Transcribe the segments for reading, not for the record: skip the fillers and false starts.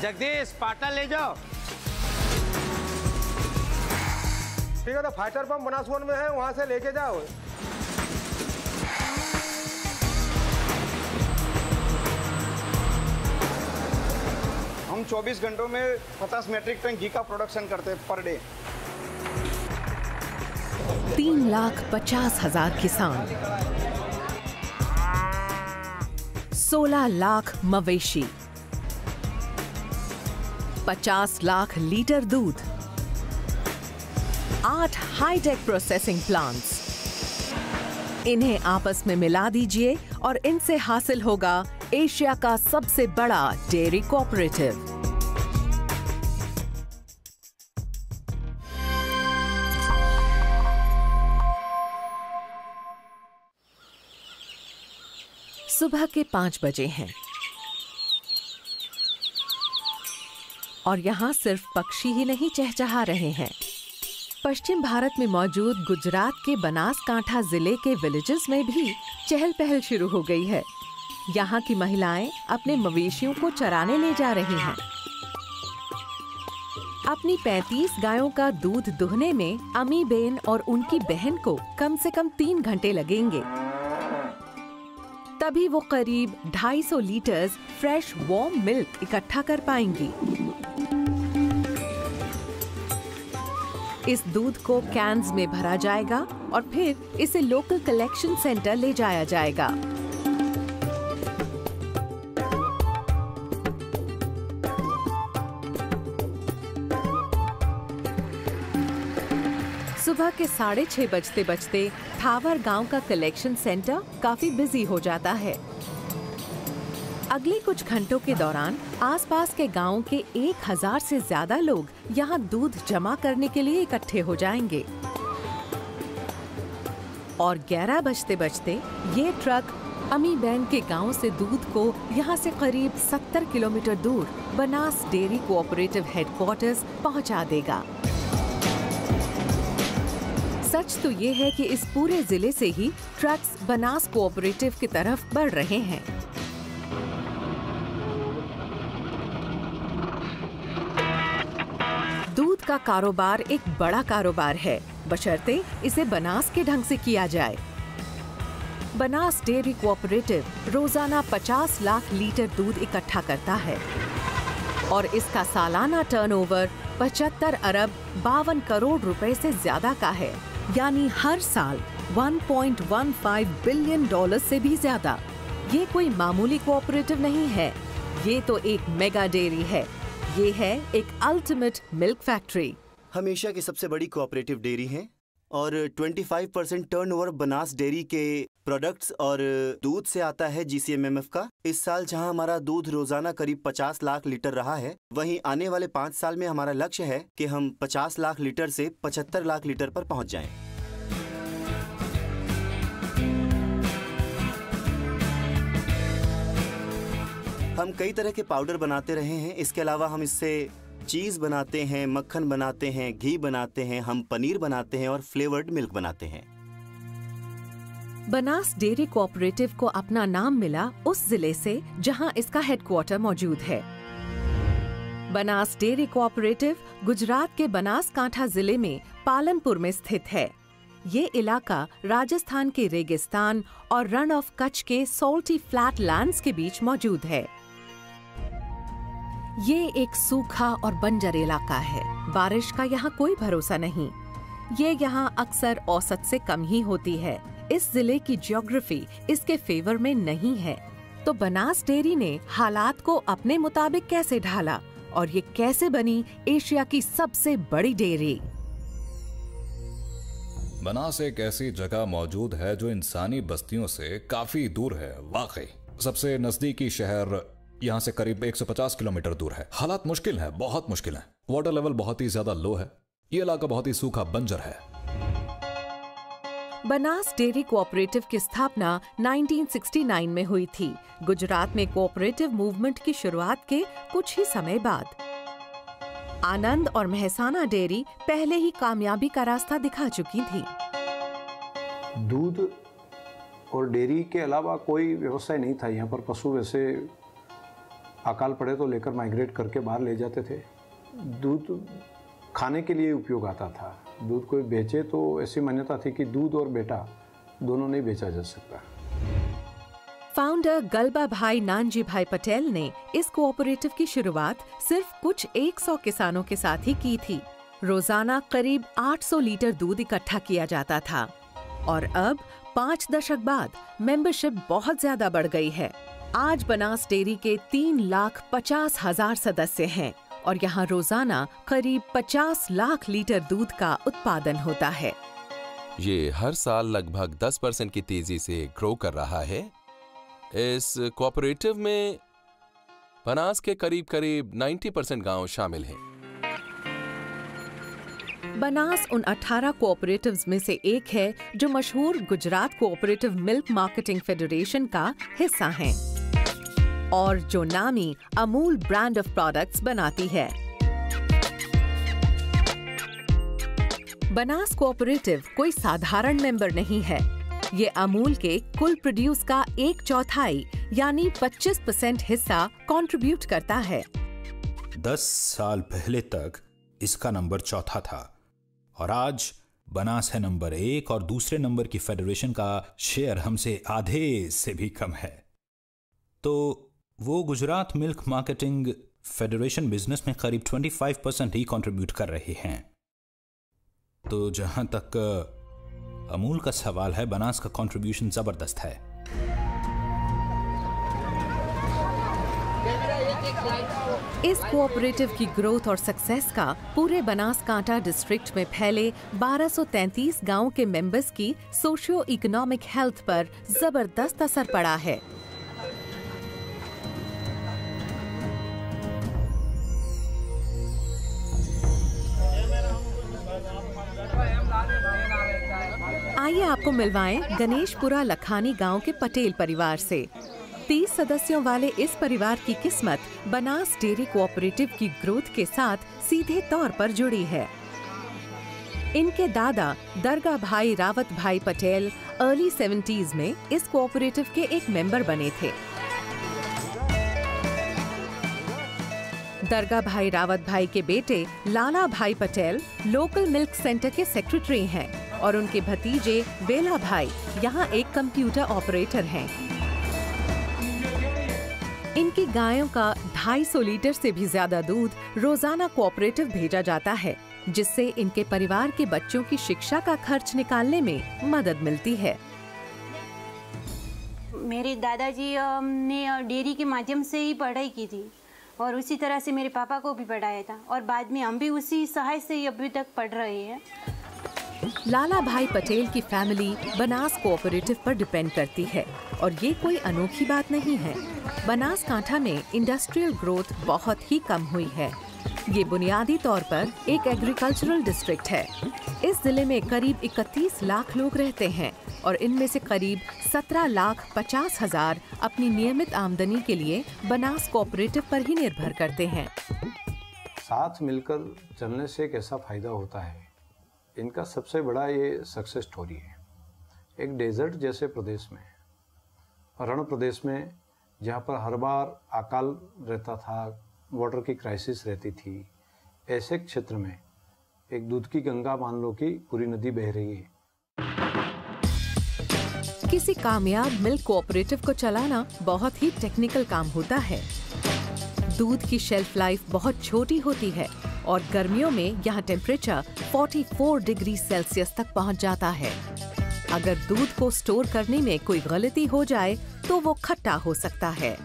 Jagdish partner ले जाओ। ठीक है, तो फाइटर पंप बनासवन में है, वहां से लेके जाओ। हम 24 घंटों में 50 मीट्रिक टन घी का प्रोडक्शन करते हैं पर डे। 3,50,000 किसान, 16 लाख मवेशी, 50 लाख लीटर दूध, 8 हाईटेक प्रोसेसिंग प्लांट्स। इन्हें आपस में मिला दीजिए और इनसे हासिल होगा एशिया का सबसे बड़ा डेयरी कोऑपरेटिव। सुबह के 5 बजे हैं और यहाँ सिर्फ पक्षी ही नहीं चहचहा रहे हैं। पश्चिम भारत में मौजूद गुजरात के बनासकांठा जिले के विलेजेस में भी चहल पहल शुरू हो गई है। यहाँ की महिलाएं अपने मवेशियों को चराने ले जा रही हैं। अपनी 35 गायों का दूध दुहने में अमी बेन और उनकी बहन को कम से कम 3 घंटे लगेंगे। तभी वो करीब 250 लीटर्स फ्रेश वार्म मिल्क इकट्ठा कर पाएंगी। इस दूध को कैन्स में भरा जाएगा और फिर इसे लोकल कलेक्शन सेंटर ले जाया जाएगा। सुबह के 6:30 बजते बजते थावर गांव का कलेक्शन सेंटर काफी बिजी हो जाता है। अगले कुछ घंटों के दौरान आसपास के गांवों के 1000 से ज्यादा लोग यहां दूध जमा करने के लिए इकट्ठे हो जाएंगे और 11 बजते बजते ये ट्रक अमी बैन के गांव से दूध को यहां से करीब 70 किलोमीटर दूर बनास डेयरी कोऑपरेटिव हेडक्वार्टर्स पहुंचा देगा। सच तो ये है कि इस पूरे जिले से ही ट्रक्स बनास कोऑपरेटिव की तरफ बढ़ रहे हैं। दूध का कारोबार एक बड़ा कारोबार है, बशर्ते इसे बनास के ढंग से किया जाए। बनास डेयरी कोऑपरेटिव रोजाना 50 लाख लीटर दूध इकट्ठा करता है और इसका सालाना टर्नओवर 75 अरब 52 करोड़ रुपए से ज्यादा का है, यानी हर साल 1.15 बिलियन डॉलर से भी ज्यादा। ये कोई मामूली कोऑपरेटिव नहीं है, ये तो एक मेगा डेयरी है। ये है एक अल्टीमेट मिल्क फैक्ट्री। हम एशिया की सबसे बड़ी कोऑपरेटिव डेयरी हैं और 25% टर्नओवर बनास डेयरी के प्रोडक्ट्स और दूध से आता है GCMMF का। इस साल जहां हमारा दूध रोजाना करीब 50 लाख लीटर रहा है, वहीं आने वाले 5 साल में हमारा लक्ष्य है कि हम 50 लाख लीटर से 75 लाख लीटर पर पहुंच जाएं। हम कई तरह के पाउडर बनाते रहे हैं। इसके अलावा हम इससे चीज बनाते हैं, मक्खन बनाते हैं, घी बनाते हैं, हम पनीर बनाते हैं और फ्लेवर्ड मिल्क बनाते हैं। बनास डेयरी कोऑपरेटिव को अपना नाम मिला उस जिले से जहां इसका हेडक्वार्टर मौजूद है। बनास डेयरी कोऑपरेटिव गुजरात के बनासकांठा जिले में पालनपुर में स्थित है। ये इलाका राजस्थान के रेगिस्तान और रण ऑफ कच्छ के सॉल्टी फ्लैट लैंड्स के बीच मौजूद है। ये एक सूखा और बंजर इलाका है। बारिश का यहाँ कोई भरोसा नहीं। ये यहाँ अक्सर औसत से कम ही होती है। इस जिले की ज्योग्राफी इसके फेवर में नहीं है। तो बनास डेयरी ने हालात को अपने मुताबिक कैसे ढाला और ये कैसे बनी एशिया की सबसे बड़ी डेयरी। बनास एक ऐसी जगह मौजूद है जो इंसानी बस्तियों से काफी दूर है। वाकई सबसे नजदीकी शहर यहाँ से करीब 150 किलोमीटर दूर है। हालात मुश्किल है, बहुत मुश्किल है। वाटर लेवल बहुत ही ज्यादा लो है। ये इलाका बहुत ही सूखा बंजर है। बनास डेयरी कोऑपरेटिव की स्थापना 1969 में हुई थी, गुजरात में कोऑपरेटिव मूवमेंट की शुरुआत के कुछ ही समय बाद। आनंद और महसाना डेयरी पहले ही कामयाबी का रास्ता दिखा चुकी थी। दूध और डेयरी के अलावा कोई व्यवसाय नहीं था यहाँ पर। पशु वैसे अकाल पड़े तो लेकर माइग्रेट करके बाहर ले जाते थे। दूध खाने के लिए उपयोग आता था। दूध कोई बेचे तो ऐसी मान्यता थी कि दूध और बेटा दोनों नहीं बेचा जा सकता। फाउंडर गलबा भाई नानजी भाई पटेल ने इस कोऑपरेटिव की शुरुआत सिर्फ कुछ 100 किसानों के साथ ही की थी। रोजाना करीब 800 लीटर दूध इकट्ठा किया जाता था और अब 5 दशक बाद मेंबरशिप बहुत ज्यादा बढ़ गई है। आज बनास डेयरी के 3,50,000 सदस्य हैं और यहाँ रोजाना करीब 50 लाख लीटर दूध का उत्पादन होता है। ये हर साल लगभग 10% की तेजी से ग्रो कर रहा है। इस कोऑपरेटिव में बनास के करीब 90% गांव शामिल हैं। बनास उन 18 कोऑपरेटिव्स में से एक है जो मशहूर Gujarat cooperative milk marketing federation का हिस्सा है और जो नामी अमूल ब्रांड ऑफ प्रोडक्ट्स बनाती है। बनास कोऑपरेटिव कोई साधारण मेंबर नहीं है। ये अमूल के कुल प्रोड्यूस का 1/4 यानी 25% हिस्सा कंट्रीब्यूट करता है। 10 साल पहले तक इसका नंबर 4था था और आज बनास है नंबर 1 और दूसरे नंबर की फेडरेशन का शेयर हमसे आधे से भी कम है। तो वो Gujarat milk marketing federation business में करीब 25% ही कंट्रीब्यूट कर रहे हैं। तो जहां तक अमूल का सवाल है, बनास का कंट्रीब्यूशन जबरदस्त है। इस कोऑपरेटिव की ग्रोथ और सक्सेस का पूरे बनासकांठा डिस्ट्रिक्ट में फैले 1233 गांव के मेंबर्स की सोशियो इकोनॉमिक हेल्थ पर जबरदस्त असर पड़ा है। आइए आपको मिलवाएं गणेशपुरा लखानी गांव के पटेल परिवार से। 30 सदस्यों वाले इस परिवार की किस्मत बनास डेयरी कोऑपरेटिव की ग्रोथ के साथ सीधे तौर पर जुड़ी है। इनके दादा दरगाह भाई रावत भाई पटेल अर्ली 70s में इस कोऑपरेटिव के एक मेंबर बने थे। दरगाह भाई रावत भाई के बेटे लाला भाई पटेल लोकल मिल्क सेंटर के सेक्रेटरी हैं और उनके भतीजे बेला भाई यहाँ एक कंप्यूटर ऑपरेटर हैं। इनकी गायों का 250 लीटर से भी ज्यादा दूध रोजाना कोऑपरेटिव भेजा जाता है, जिससे इनके परिवार के बच्चों की शिक्षा का खर्च निकालने में मदद मिलती है। मेरे दादाजी ने डेयरी के माध्यम से ही पढ़ाई की थी और उसी तरह से मेरे पापा को भी पढ़ाया था और बाद में हम भी उसी सहाय से ही अभी तक पढ़ रहे हैं। लाला भाई पटेल की फैमिली बनास कोऑपरेटिव पर डिपेंड करती है और ये कोई अनोखी बात नहीं है। बनासकांठा में इंडस्ट्रियल ग्रोथ बहुत ही कम हुई है। ये बुनियादी तौर पर एक एग्रीकल्चरल डिस्ट्रिक्ट है। इस जिले में करीब 31 लाख लोग रहते हैं और इनमें से करीब 17,50,000 अपनी नियमित आमदनी के लिए बनास कोऑपरेटिव पर ही निर्भर करते हैं। साथ मिलकर चलने से कैसा फायदा होता है, इनका सबसे बड़ा ये सक्सेस स्टोरी है। एक डेजर्ट जैसे प्रदेश में, रण प्रदेश में, जहाँ पर हर बार अकाल रहता था, वाटर की क्राइसिस रहती थी, ऐसे क्षेत्र में एक दूध की गंगा मान लो कि पूरी नदी बह रही है। किसी कामयाब मिल्क कोऑपरेटिव को चलाना बहुत ही टेक्निकल काम होता है। दूध की शेल्फ लाइफ बहुत छोटी होती है और गर्मियों में यहाँ टेम्परेचर 44 डिग्री सेल्सियस तक पहुँच जाता है। अगर दूध को स्टोर करने में कोई गलती हो जाए तो वो खट्टा हो सकता है।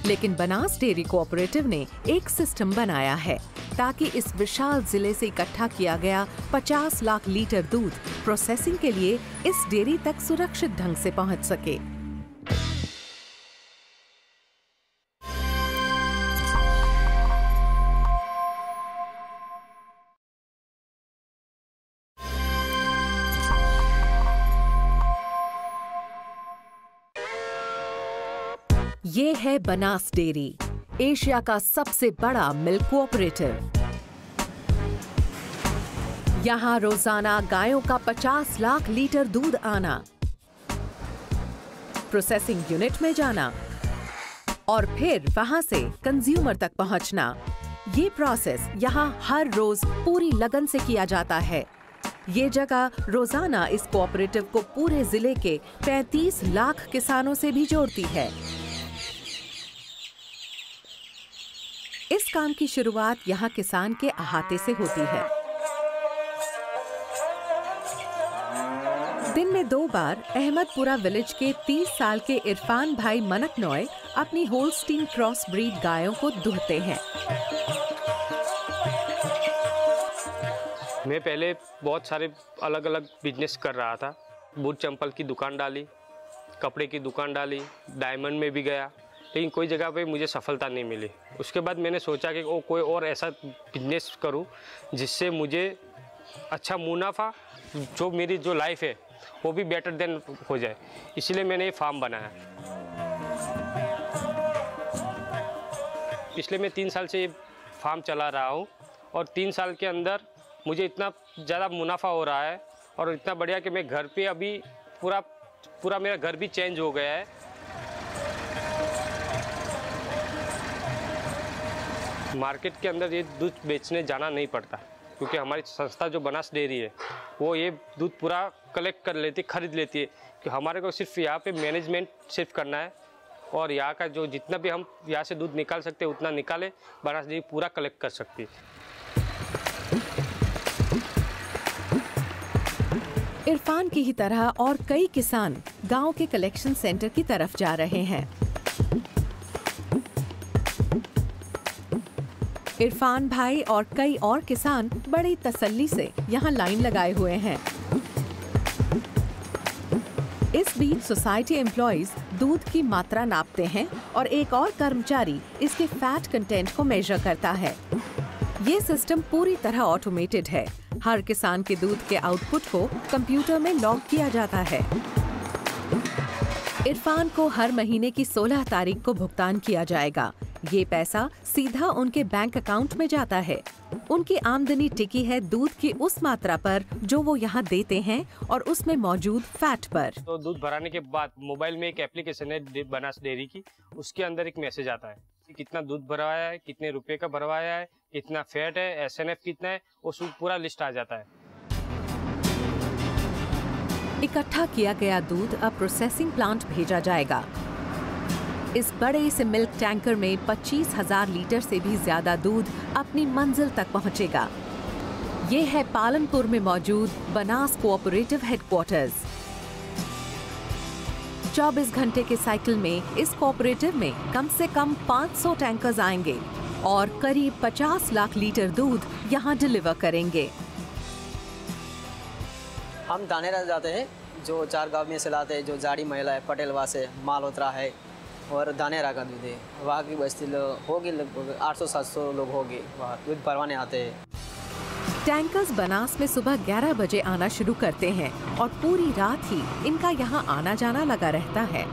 लेकिन बनास डेयरी कोऑपरेटिव ने एक सिस्टम बनाया है ताकि इस विशाल जिले से इकट्ठा किया गया 50 लाख लीटर दूध प्रोसेसिंग के लिए इस डेयरी तक सुरक्षित ढंग से पहुंच सके। ये है बनास डेयरी, एशिया का सबसे बड़ा मिल्क कोऑपरेटिव। यहाँ रोजाना गायों का 50 लाख लीटर दूध आना, प्रोसेसिंग यूनिट में जाना, और फिर वहां से कंज्यूमर तक पहुंचना। ये प्रोसेस यहाँ हर रोज पूरी लगन से किया जाता है। ये जगह रोजाना इस कोऑपरेटिव को पूरे जिले के 35 लाख किसानों से भी जोड़ती है। इस काम की शुरुआत यहाँ किसान के अहाते से होती है। दिन में 2 बार अहमदपुरा विलेज के 30 साल के इरफान भाई मनकनॉय अपनी होल्स्टीन क्रॉस ब्रीड गायों को दूहते हैं। मैं पहले बहुत सारे अलग अलग बिजनेस कर रहा था। बूट चंपल की दुकान डाली, कपड़े की दुकान डाली, डायमंड में भी गया, लेकिन कोई जगह पे मुझे सफलता नहीं मिली। उसके बाद मैंने सोचा कि कोई और ऐसा बिजनेस करूं जिससे मुझे अच्छा मुनाफा, जो मेरी जो लाइफ है वो भी बेटर देन हो जाए। इसलिए मैंने ये फार्म बनाया। पिछले मैं 3 साल से ये फार्म चला रहा हूँ और 3 साल के अंदर मुझे इतना ज़्यादा मुनाफा हो रहा है और इतना बढ़िया कि मैं घर पे अभी पूरा मेरा घर भी चेंज हो गया है। मार्केट के अंदर ये दूध बेचने जाना नहीं पड़ता, क्योंकि हमारी संस्था जो बनास डेयरी है वो ये दूध पूरा कलेक्ट कर लेती, खरीद लेती है। कि हमारे को सिर्फ यहाँ पे मैनेजमेंट सिर्फ करना है और यहाँ का जो जितना भी हम यहाँ से दूध निकाल सकते हैं उतना निकाले, बनास डेयरी पूरा कलेक्ट कर सकती है। इरफान की ही तरह और कई किसान गांव के कलेक्शन सेंटर की तरफ जा रहे हैं। इरफान भाई और कई और किसान बड़ी तसल्ली से यहाँ लाइन लगाए हुए हैं। इस बीच सोसाइटी एम्प्लॉइज दूध की मात्रा नापते हैं और एक और कर्मचारी इसके फैट कंटेंट को मेजर करता है। ये सिस्टम पूरी तरह ऑटोमेटेड है। हर किसान के दूध के आउटपुट को कंप्यूटर में लॉग किया जाता है। इरफान को हर महीने की 16 तारीख को भुगतान किया जाएगा। ये पैसा सीधा उनके बैंक अकाउंट में जाता है। उनकी आमदनी टिकी है दूध की उस मात्रा पर जो वो यहाँ देते हैं और उसमें मौजूद फैट पर। तो दूध भराने के बाद मोबाइल में एक एप्लीकेशन है बनास डेयरी की, उसके अंदर एक मैसेज आता है कि कितना दूध भरवाया है, कितने रुपए का भरवाया है, कितना फैट है, SNF कितना है, वो पूरा लिस्ट आ जाता है। इकट्ठा किया गया दूध अब प्रोसेसिंग प्लांट भेजा जाएगा। इस बड़े से मिल्क टैंकर में 25,000 लीटर से भी ज्यादा दूध अपनी मंजिल तक पहुंचेगा। ये है पालनपुर में मौजूद बनास कोऑपरेटिव हेडक्वार्टर्स। 24 घंटे के साइकिल में इस कोऑपरेटिव में कम से कम 500 टैंकर्स आएंगे और करीब 50 लाख लीटर दूध यहाँ डिलीवर करेंगे। हम दानेरा जाते हैं, जो 4 गांव में से लाते हैं, जो जाड़ी महिला है, पटेलवा से मालहोत्रा है और दानेरा का दूध है। वहाँ की बस्ती होगी लगभग 800-700 लोग होंगे, वहाँ दूध भरवाने आते हैं। टैंकर्स बनास में सुबह 11 बजे आना शुरू करते हैं और पूरी रात ही इनका यहाँ आना जाना लगा रहता है।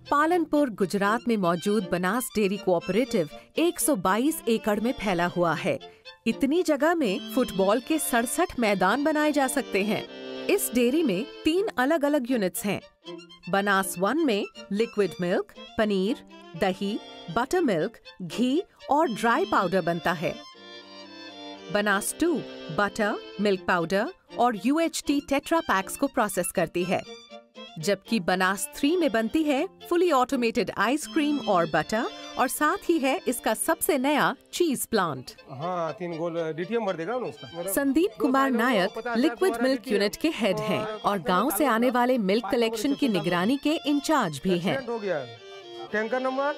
पालनपुर गुजरात में मौजूद बनास डेयरी कोऑपरेटिव 122 एकड़ में फैला हुआ है। इतनी जगह में फुटबॉल के 67 मैदान बनाए जा सकते हैं। इस डेयरी में 3 अलग अलग यूनिट्स हैं। बनास 1 में लिक्विड मिल्क, पनीर, दही, बटर मिल्क, घी और ड्राई पाउडर बनता है। बनास 2 बटर, मिल्क पाउडर और UHT टेट्रा पैक्स को प्रोसेस करती है, जबकि बनास 3 में बनती है फुली ऑटोमेटेड आइसक्रीम और बटर और साथ ही है इसका सबसे नया चीज प्लांट। हाँ, 3 गोल DTM भर देगा ना उसका। Sandeep Kumar Nayak liquid milk unit के हेड हैं और गांव से आने वाले मिल्क कलेक्शन की निगरानी के इंचार्ज भी हैं। हो गया टैंकर नंबर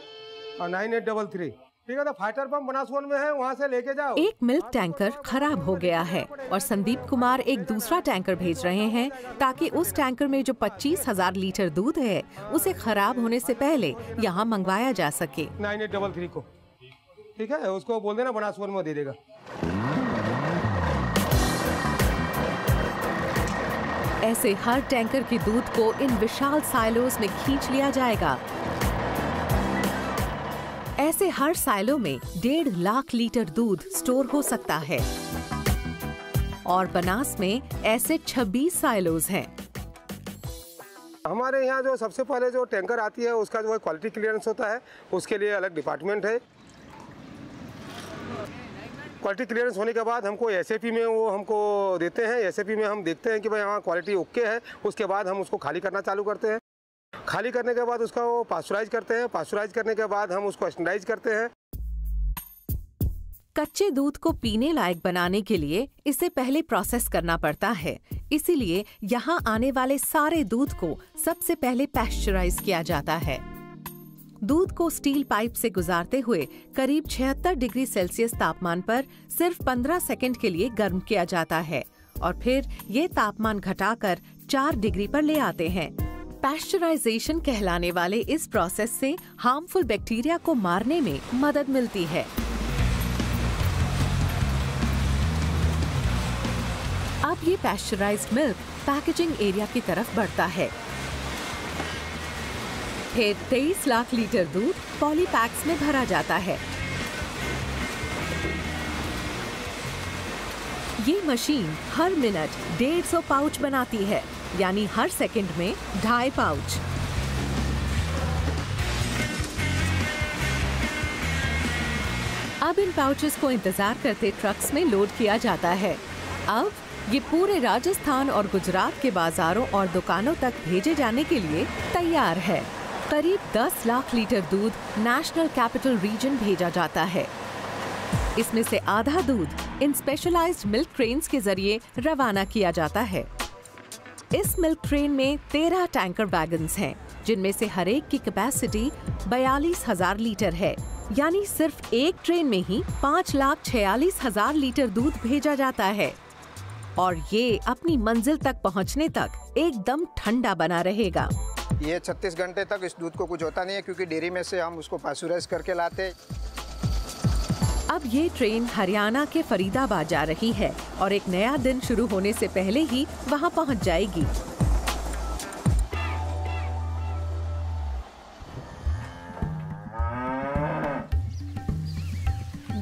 9833। ठीक है, तो फाइटर पंप बनास 1 में है, वहाँ से लेके जाओ। एक मिल्क टैंकर खराब हो गया है और संदीप कुमार एक दूसरा टैंकर भेज रहे हैं ताकि उस टैंकर में जो 25,000 लीटर दूध है उसे खराब होने से पहले यहाँ मंगवाया जा सके। 9833 को, ठीक है, उसको बोल देना बनास 1 में दे देगा। ऐसे हर टैंकर के दूध को इन विशाल साइलोस में खींच लिया जाएगा। ऐसे हर साइलो में 1.5 लाख लीटर दूध स्टोर हो सकता है और बनास में ऐसे 26 साइलोज हैं। हमारे यहाँ जो सबसे पहले जो टैंकर आती है उसका जो क्वालिटी क्लियरेंस होता है, उसके लिए अलग डिपार्टमेंट है। क्वालिटी क्लियरेंस होने के बाद हमको एसएपी में वो हमको देते हैं। एसएपी में हम देखते हैं कि भाई हाँ क्वालिटी ओके है। उसके बाद हम उसको खाली करना चालू करते हैं। खाली करने के बाद उसका वो पास्चराइज करते हैं। पास्चराइज करने के बाद हम उसको स्टैंडर्डाइज करते हैं। कच्चे दूध को पीने लायक बनाने के लिए इसे पहले प्रोसेस करना पड़ता है। इसीलिए यहाँ आने वाले सारे दूध को सबसे पहले पैस्चराइज किया जाता है। दूध को स्टील पाइप से गुजारते हुए करीब 76 डिग्री सेल्सियस तापमान पर सिर्फ 15 सेकंड के लिए गर्म किया जाता है और फिर ये तापमान घटाकर 4 डिग्री पर ले आते हैं। पैस्चराइजेशन कहलाने वाले इस प्रोसेस से हार्मफुल बैक्टीरिया को मारने में मदद मिलती है। अब ये पैस्चराइज्ड मिल्क पैकेजिंग एरिया की तरफ बढ़ता है। फिर 23 लाख लीटर दूध पॉलीपैक्स में भरा जाता है। ये मशीन हर मिनट 150 पाउच बनाती है, यानी हर सेकंड में 2.5 पाउच। अब इन पाउचेस को इंतजार करते ट्रक्स में लोड किया जाता है। अब ये पूरे राजस्थान और गुजरात के बाजारों और दुकानों तक भेजे जाने के लिए तैयार है। करीब 10 लाख लीटर दूध नेशनल कैपिटल रीजन भेजा जाता है। इसमें से आधा दूध इन स्पेशलाइज्ड मिल्क ट्रेन्स के जरिए रवाना किया जाता है। इस मिल्क ट्रेन में 13 टैंकर वैगन्स हैं, जिनमें से हर एक की कैपेसिटी 42,000 लीटर है। यानी सिर्फ एक ट्रेन में ही 5,46,000 लीटर दूध भेजा जाता है और ये अपनी मंजिल तक पहुंचने तक एकदम ठंडा बना रहेगा। ये 36 घंटे तक इस दूध को कुछ होता नहीं है, क्योंकि डेयरी में से हम उसको पास्चराइज करके लाते। अब ये ट्रेन हरियाणा के फरीदाबाद जा रही है और एक नया दिन शुरू होने से पहले ही वहां पहुंच जाएगी।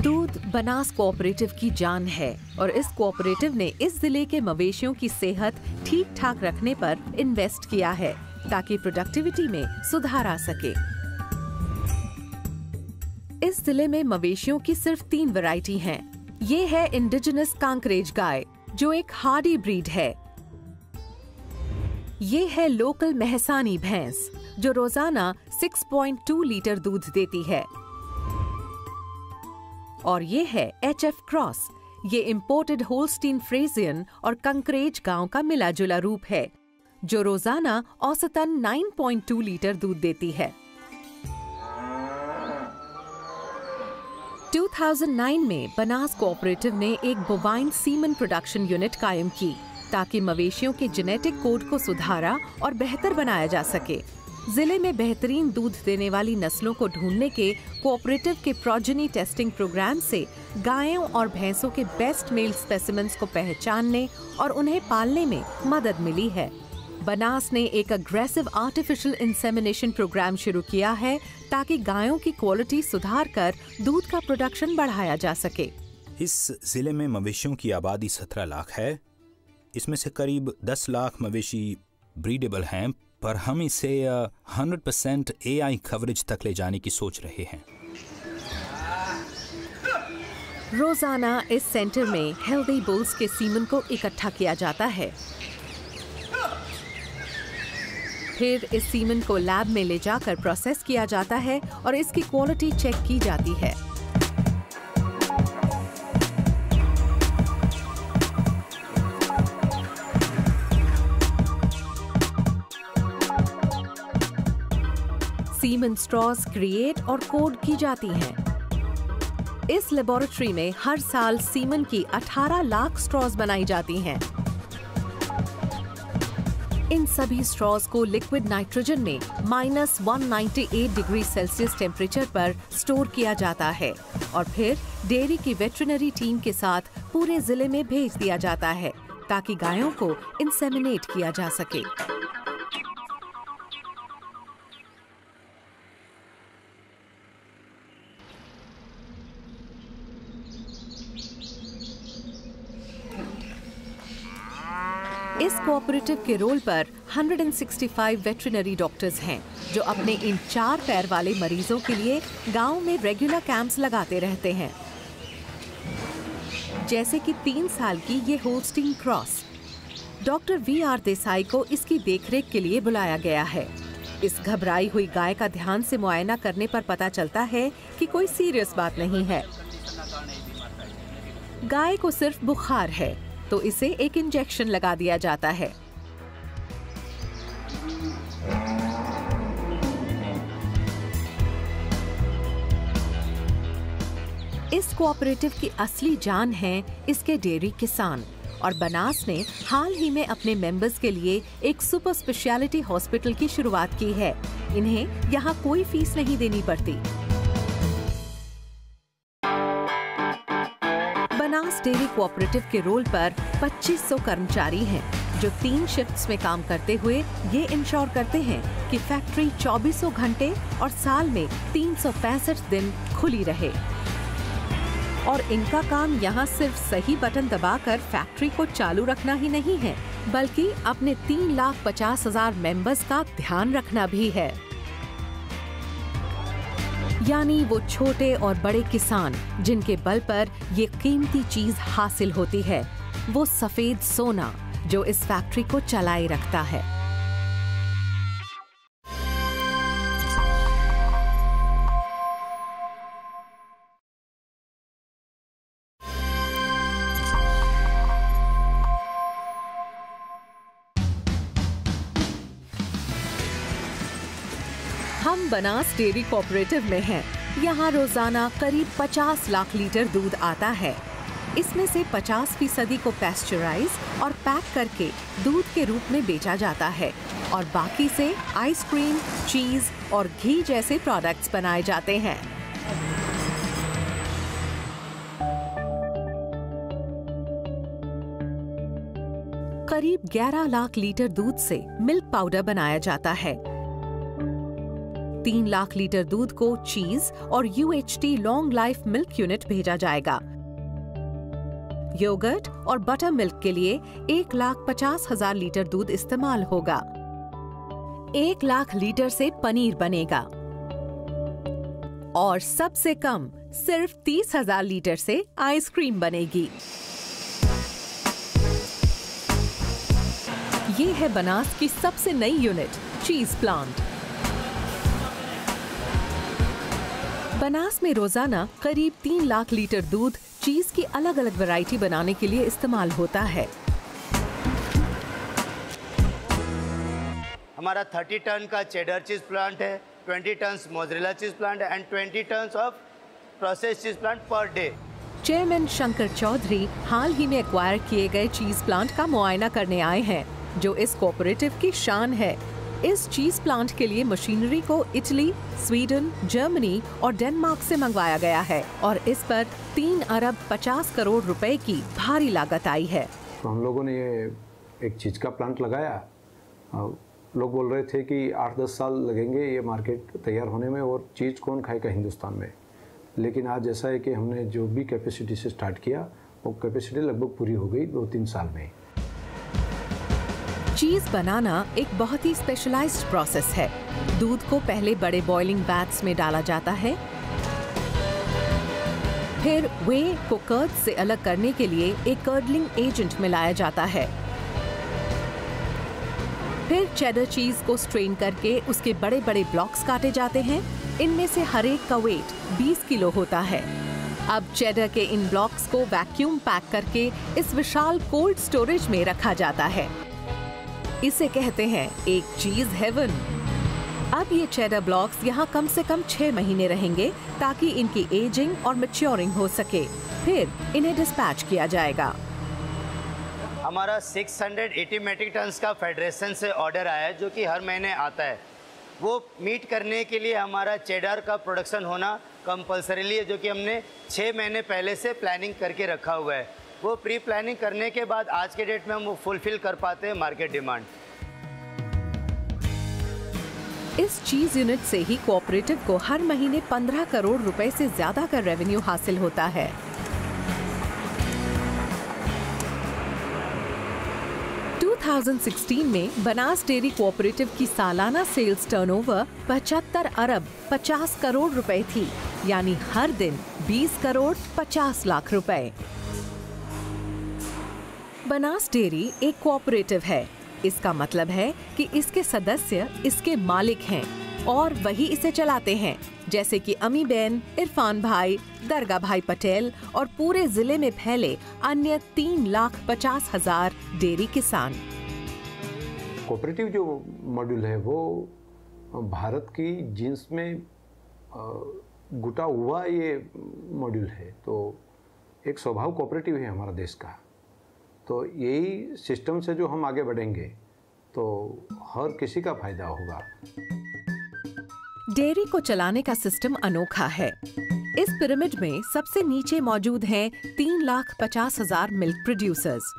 दूध बनास कोऑपरेटिव की जान है और इस कोऑपरेटिव ने इस जिले के मवेशियों की सेहत ठीक ठाक रखने पर इन्वेस्ट किया है ताकि प्रोडक्टिविटी में सुधार आ सके। इस जिले में मवेशियों की सिर्फ 3 वैरायटी हैं। ये है इंडिजिनस कांकरेज गाय, जो एक हार्डी ब्रीड है। ये है लोकल महसानी भैंस, जो रोजाना 6.2 लीटर दूध देती है। और ये है HF क्रॉस। ये इम्पोर्टेड होल्स्टीन फ्रेजियन और कंकरेज गांव का मिला जुला रूप है, जो रोजाना औसतन 9.2 लीटर दूध देती है। 2009 में बनास कोऑपरेटिव ने एक बोवाइन सीमन प्रोडक्शन यूनिट कायम की ताकि मवेशियों के जेनेटिक कोड को सुधारा और बेहतर बनाया जा सके। जिले में बेहतरीन दूध देने वाली नस्लों को ढूंढने के कोऑपरेटिव के प्रोजेनी टेस्टिंग प्रोग्राम से गायों और भैंसों के बेस्ट मेल स्पेसिमेंस को पहचानने और उन्हें पालने में मदद मिली है। बनास ने एक अग्रेसिव आर्टिफिशियल इंसेमिनेशन प्रोग्राम शुरू किया है ताकि गायों की क्वालिटी सुधार कर दूध का प्रोडक्शन बढ़ाया जा सके। इस जिले में मवेशियों की आबादी 17 लाख है। इसमें से करीब 10 लाख मवेशी ब्रीडेबल हैं, पर हम इसे 100% AI कवरेज तक ले जाने की सोच रहे हैं। रोजाना इस सेंटर में हेल्दी बुल्स के सीमन को इकट्ठा किया जाता है। फिर इस सीमन को लैब में ले जाकर प्रोसेस किया जाता है और इसकी क्वालिटी चेक की जाती है। सीमन स्ट्रॉज क्रिएट और कोड की जाती हैं। इस लेबोरेटरी में हर साल सीमन की 18 लाख स्ट्रॉज बनाई जाती हैं। इन सभी स्ट्रॉज को लिक्विड नाइट्रोजन में -198 डिग्री सेल्सियस टेम्परेचर पर स्टोर किया जाता है और फिर डेयरी की वेटरिनरी टीम के साथ पूरे जिले में भेज दिया जाता है ताकि गायों को इंसेमिनेट किया जा सके। इस कोऑपरेटिव के रोल पर 165 वेटरिनरी डॉक्टर्स हैं जो अपने इन 4 पैर वाले मरीजों के लिए गांव में रेगुलर कैंप्स लगाते रहते हैं। जैसे कि 3 साल की ये Holstein cross. Doctor VR Desai को इसकी देखरेख के लिए बुलाया गया है। इस घबराई हुई गाय का ध्यान से मुआयना करने पर पता चलता है कि कोई सीरियस बात नहीं है। गाय को सिर्फ बुखार है तो इसे एक इंजेक्शन लगा दिया जाता है। इस कोऑपरेटिव की असली जान है इसके डेयरी किसान, और बनास ने हाल ही में अपने मेंबर्स के लिए एक सुपर स्पेशलिटी हॉस्पिटल की शुरुआत की है। इन्हें यहाँ कोई फीस नहीं देनी पड़ती। बनास डेयरी कोऑपरेटिव के रोल पर 2500 कर्मचारी हैं जो 3 शिफ्ट्स में काम करते हुए ये इंश्योर करते हैं कि फैक्ट्री 24 घंटे और साल में 365 दिन खुली रहे। और इनका काम यहाँ सिर्फ सही बटन दबाकर फैक्ट्री को चालू रखना ही नहीं है, बल्कि अपने 3,50,000 मेंबर्स का ध्यान रखना भी है। यानी वो छोटे और बड़े किसान जिनके बल पर ये कीमती चीज हासिल होती है, वो सफेद सोना जो इस फैक्ट्री को चलाए रखता है। हम बनास डेयरी कोऑपरेटिव में हैं। यहाँ रोजाना करीब 50 लाख लीटर दूध आता है। इसमें से 50% को पैस्चराइज और पैक करके दूध के रूप में बेचा जाता है और बाकी से आइसक्रीम, चीज और घी जैसे प्रोडक्ट्स बनाए जाते हैं। करीब 11 लाख लीटर दूध से मिल्क पाउडर बनाया जाता है। 3 लाख लीटर दूध को चीज और UHT long life milk unit भेजा जाएगा। योगर्ट और बटर मिल्क के लिए 1,50,000 लीटर दूध इस्तेमाल होगा। 1 लाख लीटर से पनीर बनेगा और सबसे कम सिर्फ 30,000 लीटर से आइसक्रीम बनेगी। ये है बनास की सबसे नई यूनिट, चीज प्लांट। बनास में रोजाना करीब 3 लाख लीटर दूध चीज की अलग अलग वैरायटी बनाने के लिए इस्तेमाल होता है। हमारा 30 टन का चेडर चीज प्लांट है, 20 ton mozzarella cheese plant and 20 ton of process cheese plant per day. Chairman Shankar Chaudhary हाल ही में एक्वायर किए गए चीज प्लांट का मुआयना करने आए हैं, जो इस कोऑपरेटिव की शान है। इस चीज प्लांट के लिए मशीनरी को इटली, स्वीडन, जर्मनी और डेनमार्क से मंगवाया गया है और इस पर 3 अरब 50 करोड़ रुपए की भारी लागत आई है। तो हम लोगों ने ये एक चीज का प्लांट लगाया। लोग बोल रहे थे कि 8-10 साल लगेंगे ये मार्केट तैयार होने में और चीज़ कौन खाएगा हिंदुस्तान में। लेकिन आज ऐसा है कि हमने जो भी कैपेसिटी से स्टार्ट किया वो कैपेसिटी लगभग पूरी हो गई 2-3 साल में। चीज बनाना एक बहुत ही स्पेशलाइज्ड प्रोसेस है। दूध को पहले बड़े बॉइलिंग बैट्स में डाला जाता है, फिर वे को कर्ड से अलग करने के लिए एक कर्डलिंग एजेंट मिलाया जाता है। फिर चेडर चीज को स्ट्रेन करके उसके बड़े बड़े ब्लॉक्स काटे जाते हैं। इनमें से हर एक का वेट 20 किलो होता है। अब चेडर के इन ब्लॉक्स को वैक्यूम पैक करके इस विशाल कोल्ड स्टोरेज में रखा जाता है। इसे कहते हैं एक चीज हेवन। अब ये चेडर ब्लॉक्स यहाँ कम से कम 6 महीने रहेंगे ताकि इनकी एजिंग और मैच्योरिंग हो सके। फिर इन्हें डिस्पैच किया जाएगा। हमारा 680 मेट्रिक टन का फेडरेशन से ऑर्डर आया है जो कि हर महीने आता है। वो मीट करने के लिए हमारा चेडर का प्रोडक्शन होना कंपल्सरीली है, जो कि हमने 6 महीने पहले से प्लानिंग करके रखा हुआ है। वो प्री प्लानिंग करने के बाद आज के डेट में हम वो फुलफिल कर पाते हैं मार्केट डिमांड। इस चीज यूनिट से ही कोऑपरेटिव को हर महीने 15 करोड़ रुपए से ज्यादा का रेवेन्यू हासिल होता है। 2016 में बनास डेयरी कोऑपरेटिव की सालाना सेल्स टर्नओवर 75 अरब 50 करोड़ रुपए थी, यानी हर दिन 20 करोड़ 50 लाख रुपए। बनास डेयरी एक कोऑपरेटिव है। इसका मतलब है कि इसके सदस्य इसके मालिक हैं और वही इसे चलाते हैं, जैसे कि अमी बहन, इरफान भाई, दरगाह भाई पटेल और पूरे जिले में फैले अन्य 3,50,000 डेयरी किसान। कोऑपरेटिव जो मॉड्यूल है वो भारत की जीन्स में घुटा हुआ ये मॉड्यूल है, तो एक स्वभाव कोऑपरेटिव है हमारा देश का। तो यही सिस्टम से जो हम आगे बढ़ेंगे तो हर किसी का फायदा होगा। डेयरी को चलाने का सिस्टम अनोखा है। इस पिरामिड में सबसे नीचे मौजूद हैं 3,50,000 मिल्क प्रोड्यूसर्स।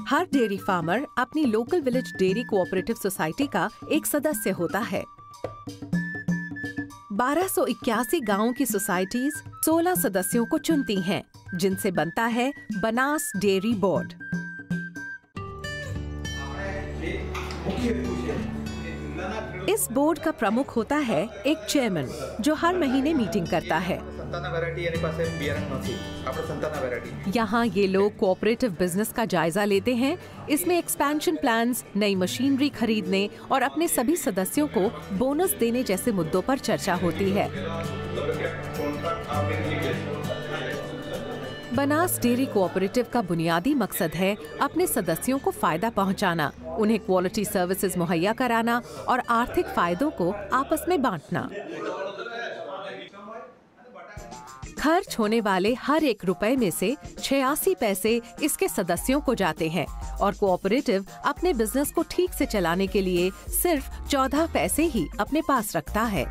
हर डेयरी फार्मर अपनी local village dairy cooperative society का एक सदस्य होता है। 1281 गांवों की सोसाइटीज 16 सदस्यों को चुनती हैं, जिनसे बनता है बनास डेयरी बोर्ड। इस बोर्ड का प्रमुख होता है एक चेयरमैन, जो हर महीने मीटिंग करता है। यहाँ ये लोग कोऑपरेटिव बिजनेस का जायजा लेते हैं। इसमें एक्सपेंशन प्लान्स, नई मशीनरी खरीदने और अपने सभी सदस्यों को बोनस देने जैसे मुद्दों पर चर्चा होती है। बनास डेयरी कोऑपरेटिव का बुनियादी मकसद है अपने सदस्यों को फायदा पहुंचाना, उन्हें क्वालिटी सर्विसेज मुहैया कराना और आर्थिक फायदों को आपस में बांटना। खर्च होने वाले हर एक रुपए में से 86 पैसे इसके सदस्यों को जाते हैं और कोऑपरेटिव अपने बिजनेस को ठीक से चलाने के लिए सिर्फ 14 पैसे ही अपने पास रखता है।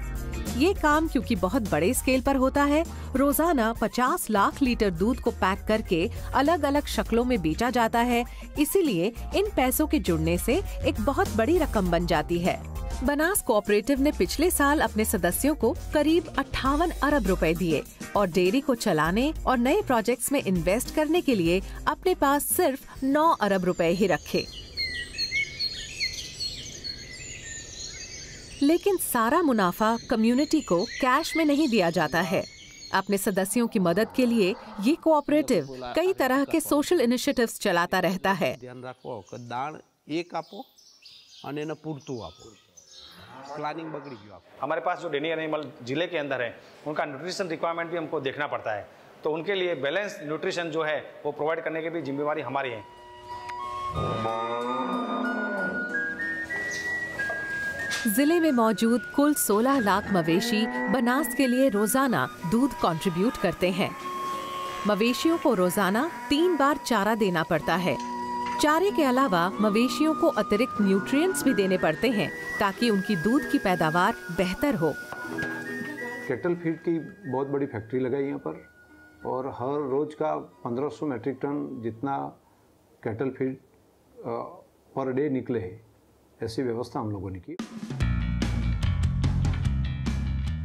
ये काम क्योंकि बहुत बड़े स्केल पर होता है, रोजाना 50 लाख लीटर दूध को पैक करके अलग अलग शक्लों में बेचा जाता है, इसीलिए इन पैसों के जुड़ने से एक बहुत बड़ी रकम बन जाती है। बनास कोऑपरेटिव ने पिछले साल अपने सदस्यों को करीब 58 अरब रुपए दिए और डेयरी को चलाने और नए प्रोजेक्ट्स में इन्वेस्ट करने के लिए अपने पास सिर्फ 9 अरब रुपए ही रखे। लेकिन सारा मुनाफा कम्युनिटी को कैश में नहीं दिया जाता है। अपने सदस्यों की मदद के लिए ये कोऑपरेटिव कई तरह के सोशल इनिशिएटिव्स चलाता रहता है। हमारे पास जो डेयरी एनिमल जिले के अंदर है, उनका न्यूट्रिशन रिक्वायरमेंट भी हमको देखना पड़ता है, तो उनके लिए बैलेंस न्यूट्रिशन जो है वो प्रोवाइड करने की भी जिम्मेवारी हमारी है। जिले में मौजूद कुल 16 लाख मवेशी बनास के लिए रोजाना दूध कंट्रीब्यूट करते हैं। मवेशियों को रोजाना 3 बार चारा देना पड़ता है। चारे के अलावा मवेशियों को अतिरिक्त न्यूट्रिएंट्स भी देने पड़ते हैं ताकि उनकी दूध की पैदावार बेहतर हो। कैटल फीड की बहुत बड़ी फैक्ट्री लगाई यहाँ पर और हर रोज का 1500 मैट्रिक टन जितना कैटल फीड पर डे निकले, ऐसी व्यवस्था हम लोगों ने की।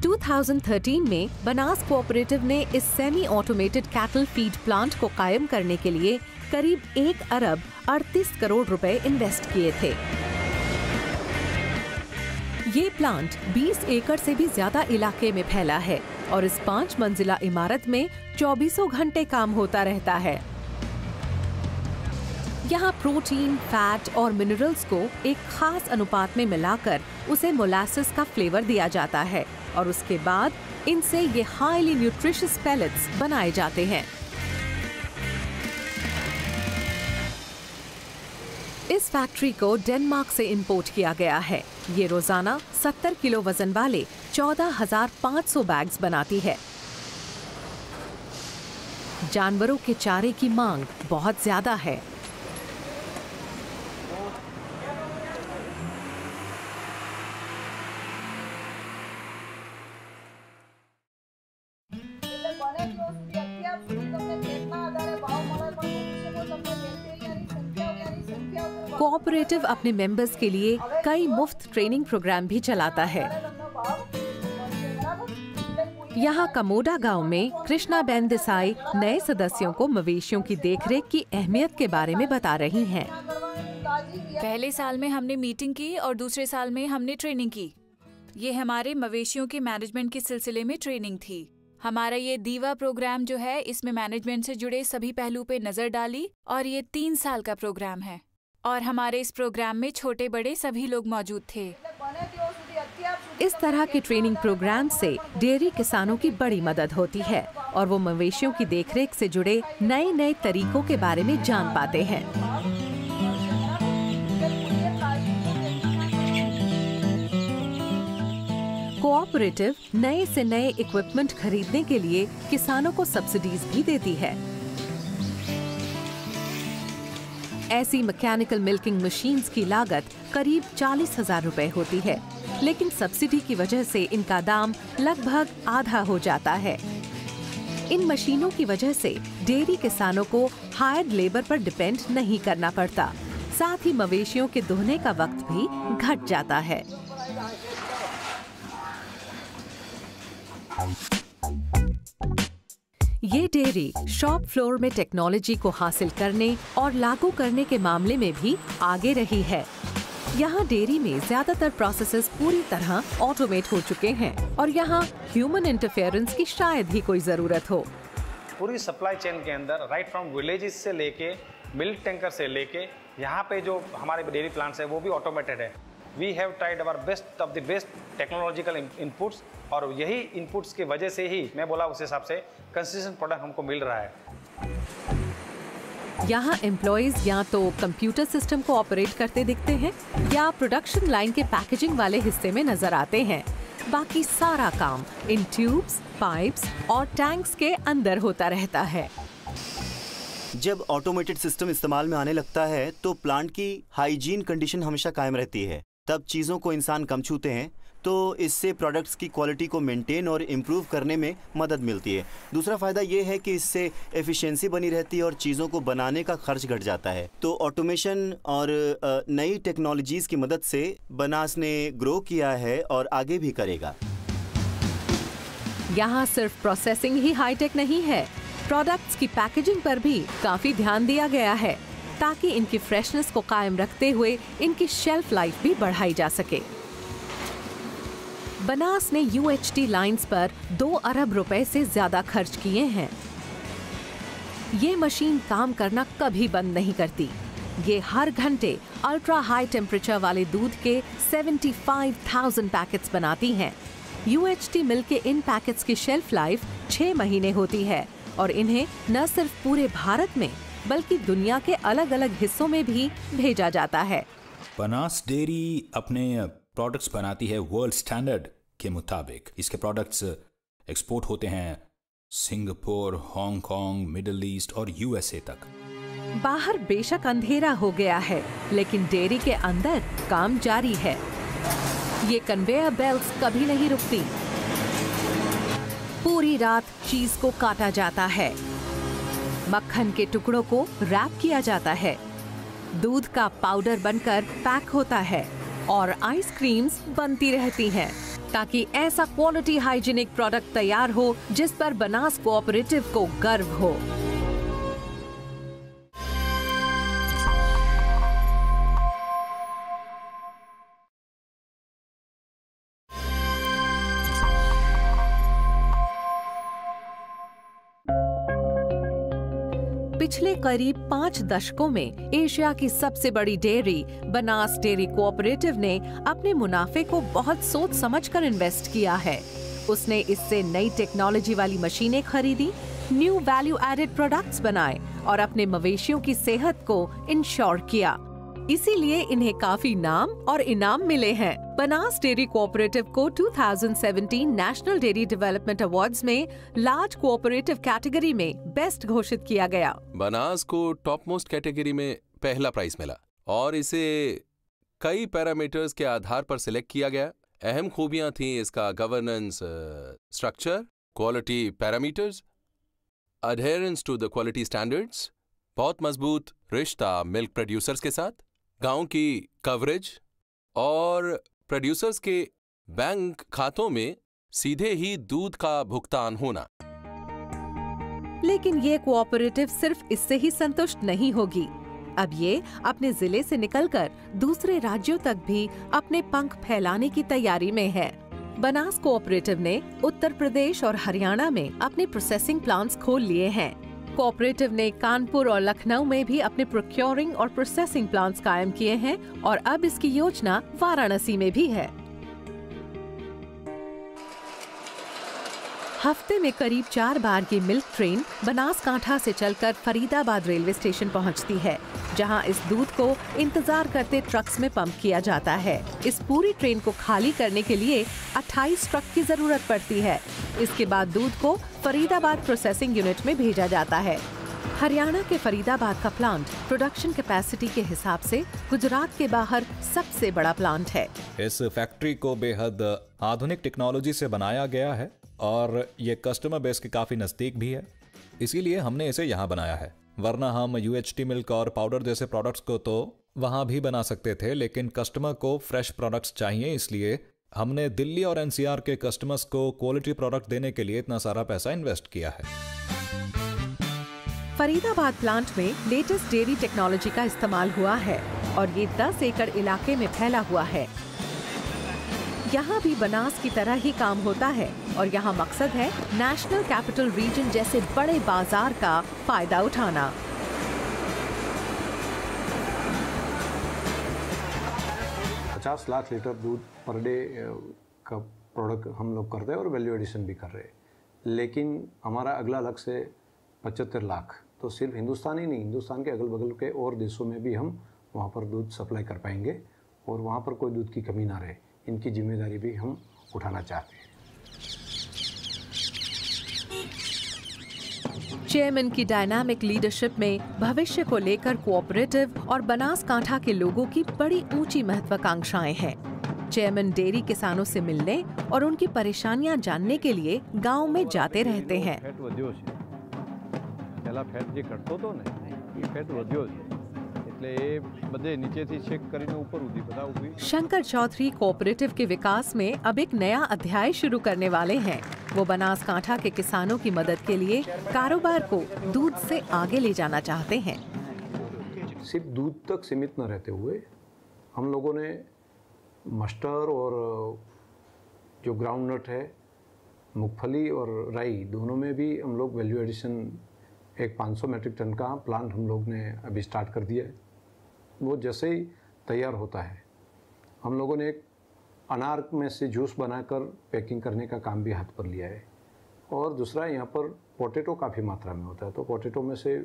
2013 में बनास कोऑपरेटिव ने इस semi automated cattle feed plant को कायम करने के लिए करीब 1 अरब 38 करोड़ रुपए इन्वेस्ट किए थे। ये प्लांट 20 एकड़ से भी ज्यादा इलाके में फैला है और इस 5 मंजिला इमारत में 24 घंटे काम होता रहता है। यहाँ प्रोटीन, फैट और मिनरल्स को एक खास अनुपात में मिलाकर उसे मोलासेस का फ्लेवर दिया जाता है और उसके बाद इनसे ये हाईली न्यूट्रिशियस पेलेट्स बनाए जाते हैं। इस फैक्ट्री को डेनमार्क से इंपोर्ट किया गया है। ये रोजाना 70 किलो वजन वाले 14,500 बैग्स बनाती है। जानवरों के चारे की मांग बहुत ज्यादा है। कोऑपरेटिव अपने मेंबर्स के लिए कई मुफ्त ट्रेनिंग प्रोग्राम भी चलाता है। यहाँ कमोडा गांव में कृष्णा बेन देसाई नए सदस्यों को मवेशियों की देखरेख की अहमियत के बारे में बता रही हैं। पहले साल में हमने मीटिंग की और दूसरे साल में हमने ट्रेनिंग की। ये हमारे मवेशियों के मैनेजमेंट के सिलसिले में ट्रेनिंग थी। हमारा ये दीवा प्रोग्राम जो है, इसमें मैनेजमेंट से जुड़े सभी पहलू पे नजर डाली और ये 3 साल का प्रोग्राम है और हमारे इस प्रोग्राम में छोटे बड़े सभी लोग मौजूद थे। इस तरह के ट्रेनिंग प्रोग्राम से डेयरी किसानों की बड़ी मदद होती है और वो मवेशियों की देखरेख से जुड़े नए नए तरीकों के बारे में जान पाते हैं। कोऑपरेटिव नए से नए इक्विपमेंट खरीदने के लिए किसानों को सब्सिडीज भी देती है। ऐसी मैकेनिकल मिल्किंग मशीन्स की लागत करीब 40,000 रुपए होती है, लेकिन सब्सिडी की वजह से इनका दाम लगभग आधा हो जाता है। इन मशीनों की वजह से डेयरी किसानों को हायर्ड लेबर पर डिपेंड नहीं करना पड़ता, साथ ही मवेशियों के दुहने का वक्त भी घट जाता है। ये डेयरी शॉप फ्लोर में टेक्नोलॉजी को हासिल करने और लागू करने के मामले में भी आगे रही है। यहाँ डेयरी में ज्यादातर प्रोसेसेस पूरी तरह ऑटोमेट हो चुके हैं और यहाँ ह्यूमन इंटरफेरेंस की शायद ही कोई जरूरत हो। पूरी सप्लाई चेन के अंदर राइट फ्रॉम विलेजेस से लेके मिल्क टैंकर से लेके यहाँ पे जो हमारे डेयरी प्लांट्स है वो भी ऑटोमेटेड है। We have tried our best of the best technological inputs और यही इनपुट्स की वजह से ही मैं बोला उस हिसाब से कंसिस्टेंट प्रोडक्ट हमको मिल रहा है। यहाँ एम्प्लॉइज या तो कंप्यूटर सिस्टम को ऑपरेट करते दिखते हैं या प्रोडक्शन लाइन के पैकेजिंग वाले हिस्से में नजर आते हैं। बाकी सारा काम इन ट्यूब्स, पाइप्स और टैंक्स के अंदर होता रहता है। जब ऑटोमेटेड सिस्टम इस्तेमाल में आने लगता है तो प्लांट की हाइजीन कंडीशन हमेशा कायम रहती है। तब चीज़ों को इंसान कम छूते हैं तो इससे प्रोडक्ट्स की क्वालिटी को मेंटेन और इम्प्रूव करने में मदद मिलती है। दूसरा फ़ायदा ये है कि इससे एफिशिएंसी बनी रहती है और चीज़ों को बनाने का खर्च घट जाता है। तो ऑटोमेशन और नई टेक्नोलॉजीज़ की मदद से बनास ने ग्रो किया है और आगे भी करेगा। यहाँ सिर्फ प्रोसेसिंग ही हाईटेक नहीं है, प्रोडक्ट्स की पैकेजिंग पर भी काफ़ी ध्यान दिया गया है ताकि इनकी फ्रेशनेस को कायम रखते हुए इनकी शेल्फ लाइफ भी बढ़ाई जा सके। बनास ने UHT लाइंस पर 2 अरब रुपए से ज्यादा खर्च किए हैं। ये मशीन काम करना कभी बंद नहीं करती। ये हर घंटे अल्ट्रा हाई टेम्परेचर वाले दूध के 75,000 पैकेट्स बनाती हैं। UHT मिल्क के इन पैकेट्स की शेल्फ लाइफ 6 महीने होती है और इन्हें न सिर्फ पूरे भारत में बल्कि दुनिया के अलग अलग हिस्सों में भी भेजा जाता है। बनास डेयरी अपने प्रोडक्ट्स बनाती है वर्ल्ड स्टैंडर्ड के मुताबिक। इसके प्रोडक्ट्स एक्सपोर्ट होते हैं सिंगापुर, हांगकांग, मिडिल ईस्ट और USA तक। बाहर बेशक अंधेरा हो गया है, लेकिन डेयरी के अंदर काम जारी है। ये कन्वेयर बेल्ट्स कभी नहीं रुकती। पूरी रात चीज को काटा जाता है, मक्खन के टुकड़ों को रैप किया जाता है, दूध का पाउडर बनकर पैक होता है और आइसक्रीम्स बनती रहती हैं ताकि ऐसा क्वालिटी हाइजीनिक प्रोडक्ट तैयार हो जिस पर बनास कोऑपरेटिव को गर्व हो। पिछले करीब 5 दशकों में एशिया की सबसे बड़ी डेयरी बनास डेयरी कोऑपरेटिव ने अपने मुनाफे को बहुत सोच समझकर इन्वेस्ट किया है। उसने इससे नई टेक्नोलॉजी वाली मशीनें खरीदी, न्यू वैल्यू एडेड प्रोडक्ट्स बनाए और अपने मवेशियों की सेहत को इंश्योर किया। इसीलिए इन्हें काफी नाम और इनाम मिले हैं। बनास डेयरी कोऑपरेटिव को 2017 नेशनल डेयरी डेवलपमेंट अवार्ड्स में लार्ज कोऑपरेटिव कैटेगरी में बेस्ट घोषित किया गया। बनास को टॉप मोस्ट कैटेगरी में पहला प्राइज मिला और इसे कई पैरामीटर्स के आधार पर सिलेक्ट किया गया। अहम खूबियां थीं इसका governance structure, quality parameters, adherence to the quality standards, बहुत मजबूत रिश्ता मिल्क प्रोड्यूसर्स के साथ, गांव की कवरेज और प्रोड्यूसर्स के बैंक खातों में सीधे ही दूध का भुगतान होना। लेकिन ये कोऑपरेटिव सिर्फ इससे ही संतुष्ट नहीं होगी। अब ये अपने जिले से निकलकर दूसरे राज्यों तक भी अपने पंख फैलाने की तैयारी में है। बनास कोऑपरेटिव ने उत्तर प्रदेश और हरियाणा में अपने प्रोसेसिंग प्लांट्स खोल लिए हैं। कोऑपरेटिव ने कानपुर और लखनऊ में भी अपने प्रोक्योरिंग और प्रोसेसिंग प्लांट्स कायम किए हैं और अब इसकी योजना वाराणसी में भी है। हफ्ते में करीब 4 बार की मिल्क ट्रेन बनासकांठा से चलकर फरीदाबाद रेलवे स्टेशन पहुंचती है, जहां इस दूध को इंतजार करते ट्रक्स में पंप किया जाता है। इस पूरी ट्रेन को खाली करने के लिए 28 ट्रक की जरूरत पड़ती है। इसके बाद दूध को फरीदाबाद प्रोसेसिंग यूनिट में भेजा जाता है। हरियाणा के फरीदाबाद का प्लांट प्रोडक्शन कैपेसिटी के हिसाब से गुजरात के बाहर सबसे बड़ा प्लांट है। इस फैक्ट्री को बेहद आधुनिक टेक्नोलॉजी से बनाया गया है और ये कस्टमर बेस के काफी नजदीक भी है, इसीलिए हमने इसे यहाँ बनाया है। वरना हम UHT मिल्क और पाउडर जैसे प्रोडक्ट्स को तो वहाँ भी बना सकते थे, लेकिन कस्टमर को फ्रेश प्रोडक्ट्स चाहिए, इसलिए हमने दिल्ली और NCR के कस्टमर्स को क्वालिटी प्रोडक्ट देने के लिए इतना सारा पैसा इन्वेस्ट किया है। फरीदाबाद प्लांट में लेटेस्ट डेयरी टेक्नोलॉजी का इस्तेमाल हुआ है और ये 10 एकड़ इलाके में फैला हुआ है। यहाँ भी बनास की तरह ही काम होता है और यहाँ मकसद है नेशनल कैपिटल रीजन जैसे बड़े बाजार का फायदा उठाना। ₹50 लाख लीटर दूध पर डे का प्रोडक्ट हम लोग करते हैं और वैल्यू एडिशन भी कर रहे हैं, लेकिन हमारा अगला लक्ष्य है 75 लाख। तो सिर्फ हिंदुस्तान ही नहीं, हिंदुस्तान के अगल बगल के और देशों में भी हम वहाँ पर दूध सप्लाई कर पाएंगे और वहाँ पर कोई दूध की कमी ना रहे। इनकी जिम्मेदारी भी हम उठाना चाहते हैं। चेयरमैन की डायनामिक लीडरशिप में भविष्य को लेकर कोऑपरेटिव और बनासकांठा के लोगों की बड़ी ऊंची महत्वाकांक्षाएं हैं। चेयरमैन डेयरी किसानों से मिलने और उनकी परेशानियां जानने के लिए गांव में जाते रहते हैं। शंकर चौधरी कोऑपरेटिव के विकास में अब एक नया अध्याय शुरू करने वाले हैं। वो बनासकांठा के किसानों की मदद के लिए कारोबार को दूध से आगे ले जाना चाहते हैं। सिर्फ दूध तक सीमित न रहते हुए हम लोगों ने मस्टर्ड और जो ग्राउंडनट है, मूंगफली और राई, दोनों में भी हम लोग वैल्यू एडिशन एक 500 मीट्रिक टन का प्लांट हम लोग ने अभी स्टार्ट कर दिया है। वो जैसे ही तैयार होता है, हम लोगों ने एक अनार में से जूस बनाकर पैकिंग करने का काम भी हाथ पर लिया है। और दूसरा, यहाँ पर पोटैटो काफ़ी मात्रा में होता है, तो पोटैटो में से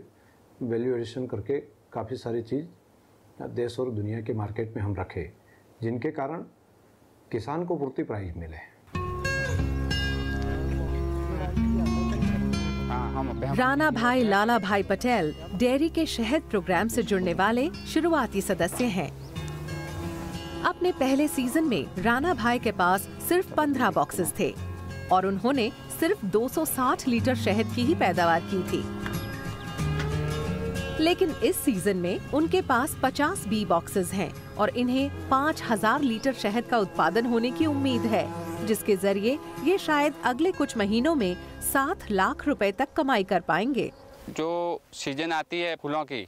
वैल्यू एडिशन करके काफ़ी सारी चीज़ देश और दुनिया के मार्केट में हम रखे, जिनके कारण किसान को पूर्ति प्राइस मिले। राणा भाई लाला भाई पटेल डेयरी के शहद प्रोग्राम से जुड़ने वाले शुरुआती सदस्य हैं। अपने पहले सीजन में राणा भाई के पास सिर्फ 15 बॉक्सेस थे और उन्होंने सिर्फ 260 लीटर शहद की ही पैदावार की थी। लेकिन इस सीजन में उनके पास 50 बी बॉक्सेस हैं और इन्हें 5000 लीटर शहद का उत्पादन होने की उम्मीद है, जिसके जरिए ये शायद अगले कुछ महीनों में 7 लाख रुपए तक कमाई कर पाएंगे। जो सीजन आती है फूलों की,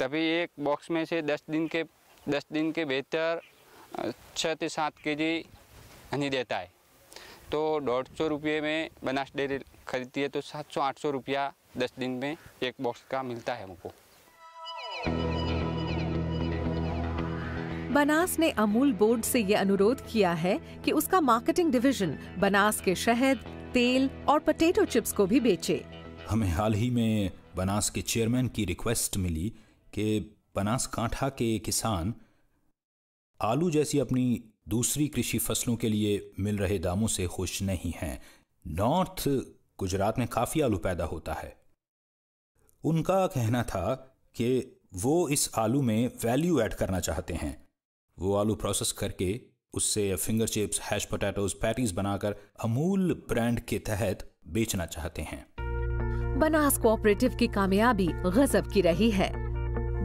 तभी एक बॉक्स में से 10 दिन के भीतर 6 से 7 केजी हनी देता है। तो 150 रुपये में बनास डेयरी खरीदती है, तो 700-800 रुपया 10 दिन में एक बॉक्स का मिलता है हमको। बनास ने अमूल बोर्ड से ये अनुरोध किया है कि उसका मार्केटिंग डिवीजन बनास के शहद, तेल और पोटैटो चिप्स को भी बेचे। हमें हाल ही में बनास के चेयरमैन की रिक्वेस्ट मिली कि बनासकांठा के किसान आलू जैसी अपनी दूसरी कृषि फसलों के लिए मिल रहे दामों से खुश नहीं हैं। नॉर्थ गुजरात में काफ़ी आलू पैदा होता है। उनका कहना था कि वो इस आलू में वैल्यू ऐड करना चाहते हैं। वो आलू प्रोसेस करके उससे finger chips, hash potatoes, patties बनाकर अमूल ब्रांड के तहत बेचना चाहते हैं। बनास कोऑपरेटिव की कामयाबी गजब की रही है।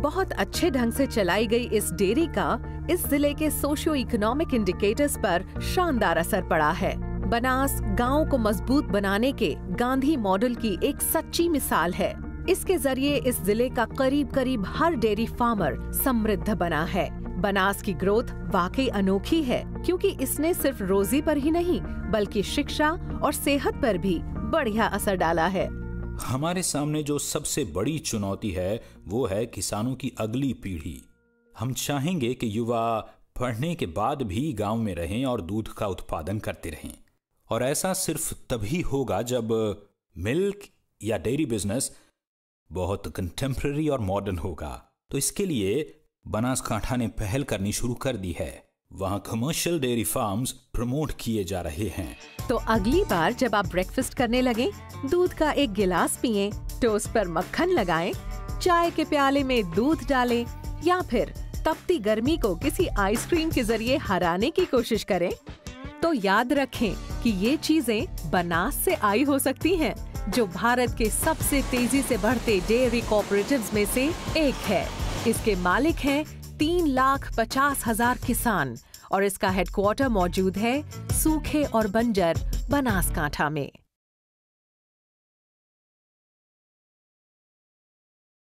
बहुत अच्छे ढंग से चलाई गई इस डेयरी का इस जिले के सोशियो इकोनॉमिक इंडिकेटर्स पर शानदार असर पड़ा है। बनास गांव को मजबूत बनाने के गांधी मॉडल की एक सच्ची मिसाल है। इसके जरिए इस जिले का करीब करीब हर डेयरी फार्मर समृद्ध बना है। बनास की ग्रोथ वाकई अनोखी है, क्योंकि इसने सिर्फ रोजी पर ही नहीं बल्कि शिक्षा और सेहत पर भी बढ़िया असर डाला है। हमारे सामने जो सबसे बड़ी चुनौती है वो है किसानों की अगली पीढ़ी। हम चाहेंगे कि युवा पढ़ने के बाद भी गांव में रहें और दूध का उत्पादन करते रहें, और ऐसा सिर्फ तभी होगा जब मिल्क या डेयरी बिजनेस बहुत कंटेम्पररी और मॉडर्न होगा। तो इसके लिए बनासकांठा ने पहल करनी शुरू कर दी है। वहाँ कमर्शियल डेयरी फार्म्स प्रमोट किए जा रहे हैं। तो अगली बार जब आप ब्रेकफास्ट करने लगे, दूध का एक गिलास पिए, टोस्ट पर मक्खन लगाएं, चाय के प्याले में दूध डालें या फिर तपती गर्मी को किसी आइसक्रीम के जरिए हराने की कोशिश करें, तो याद रखें कि ये चीजें बनास से आई हो सकती हैं, जो भारत के सबसे तेजी से बढ़ते डेयरी कोऑपरेटिव्स में से एक है। इसके मालिक हैं 3,50,000 किसान और इसका हेडक्वार्टर मौजूद है सूखे और बंजर बनासकांठा में।